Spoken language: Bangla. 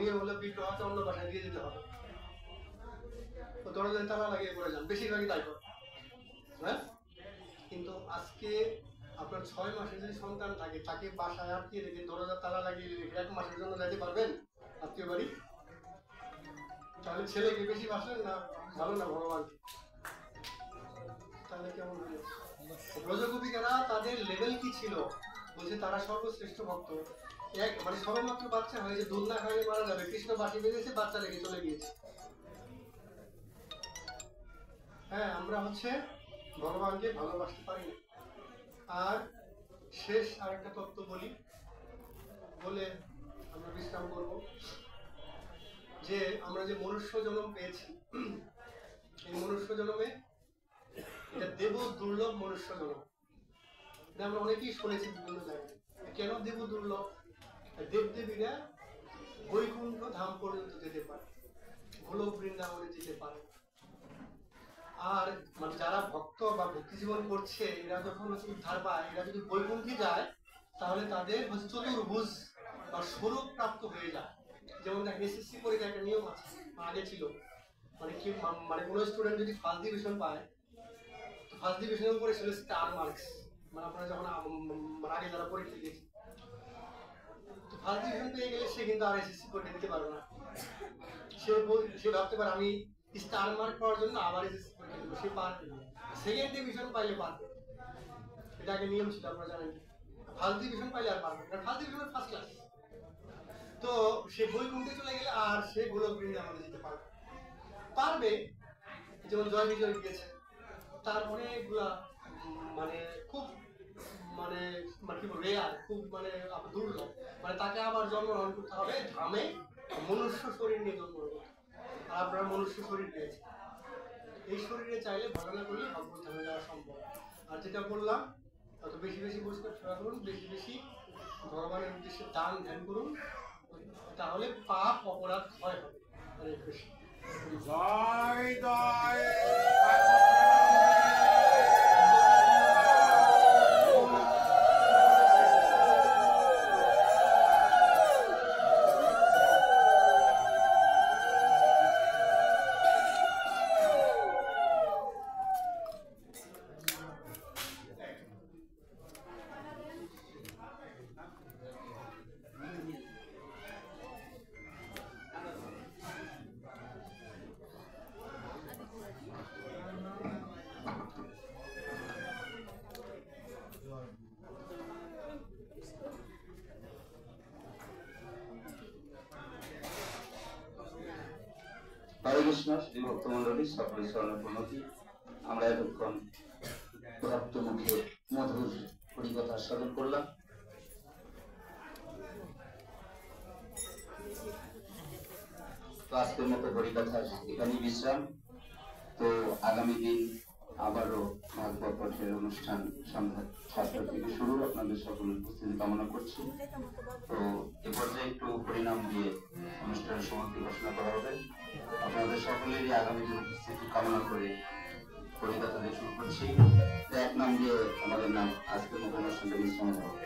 নিয়ে বললো বিগ্রহকে অন্য বাসায় দিয়ে যেতে হবে, তো দরজায় তালা লাগিয়ে পড়ে যান, বেশিরভাগই তাই করে। হ্যাঁ, কিন্তু আজকে আপনার 6 মাসের যদি সন্তান থাকে, তাকে বাসায় আটকিয়ে রেখে দরজার তালা লাগিয়ে রেখে 1 মাসের জন্য যাইতে পারবেন আত্মীয় বাড়ি? তাহলে ছেলেকে বেশি বাসেন না ভালো না ভগবানকে? তাহলে কেমন হলো? ব্রজগোপিকারা তাদের লেভেল কি ছিল? বলছে তারা সর্বশ্রেষ্ঠ ভক্ত। মানে সবেমাত্র বাচ্চা হয়েছে, দুধ না খাইলে মারা যাবে, কৃষ্ণ বাসি বেঁধেছে, বাচ্চা রেখে চলে গিয়েছে। হ্যাঁ, আমরা হচ্ছে ভগবানকে ভালোবাসতে পারি না। আর শেষ আরেকটা তত্ত্ব বলি, বলে আমরা বিশ্রাম করব, যে আমরা যে মনুষ্য জন্ম পেয়েছি, এই মনুষ্য জন্মে এটা দেব দুর্লভ মনুষ্য জন্ম। এটা আমরা অনেকেই শুনেছি বিভিন্ন জায়গায়। কেন দেব দুর্লভ? দেবদেবীরা বৈকুণ্ঠ ধাম পর্যন্ত যেতে পারে, গোলক বৃন্দাবনে যেতে পারে। আর মানে যারা ভক্ত বা ভক্তি জীবন করছে, এরা যখন উদ্ধার পায়, এরা যদি বৈকুণ্ঠে যায়, তাহলে তাদের চতুর্ভুজ বা স্বরূপ প্রাপ্ত হয়ে যায়। যেমন দেখেন এসএসসি পরীক্ষার একটা নিয়ম আছে, আগে ছিল, মানে কি, মানে কোনো স্টুডেন্ট যদি ফার্স্ট ডিভিশন পায়, তো ফার্স্ট ডিভিশনের উপরে ছিল স্টার মার্কস। মানে আপনারা যখন আগে যারা পরীক্ষা দিয়েছে, তো ফার্স্ট ডিভিশন পেয়ে গেলে সে কিন্তু আর এসএসসি পরীক্ষা দিতে পারবে না। সে ভাবতে পারে আমি স্টার মার্ক পাওয়ার জন্য আবার এসএসসি পরীক্ষা দেবো, সে পারবে না। সেকেন্ড ডিভিশন পাইলে পারবে, এটা আগে নিয়ম ছিল, আপনারা জানেন। ফার্স্ট ডিভিশন পাইলে আর পারবে না, ফার্স্ট ডিভিশন ফার্স্ট ক্লাস। তো সে বৈকুণ্ঠে চলে গেলে আর সে গোলক বৃন্দাবনে যেতে পারবে। পারবে, যেমন জয় বিজয় গিয়েছে, তার অনেকগুলা মানে খুব মানে কি বলবো রেয়ার, খুব মানে দুর্লভ, মানে তাকে আবার জন্মগ্রহণ করতে হবে ধামে, মনুষ্য শরীর নিয়ে জন্মগ্রহণ করতে। আর আপনারা মনুষ্য শরীর পেয়েছে, এই শরীরে চাইলে ভজনা করলে ভগবত ধামে যাওয়া সম্ভব। আর যেটা বললাম, তত বেশি বেশি বৈষ্ণব সেবা করুন, বেশি বেশি ভগবানের উদ্দেশ্যে দান ধ্যান করুন, তাহলে পাপ অপরাধ ক্ষয় হবে। হরে কৃষ্ণ। জয় জয়। হরে কৃষ্ণ। শ্রী ভক্ত মন্ডলী সকলের চরণে প্রণতি। আমরা এতক্ষণ ভক্ত মুখে মধুর হরিকথা শ্রবণ করলাম। তো আজকের মতো হরিকথা এখানেই বিশ্রাম। তো আগামী দিন আবারও ভাগবত পাঠের অনুষ্ঠান সন্ধ্যা 7টা থেকে শুরু। আপনাদের সকলের উপস্থিতি কামনা করছি। তো এ পর্যায়ে একটু হরিনাম দিয়ে অনুষ্ঠানের সমাপ্তি ঘোষণা করা হবে। আপনাদের সকলেরই আগামী দিন উপস্থিতি কামনা করে হরিকথা দিয়ে শুরু করছি। এক নাম দিয়ে আমাদের নাম আজকের মতো অনুষ্ঠানটা বিশ্রাম হবে।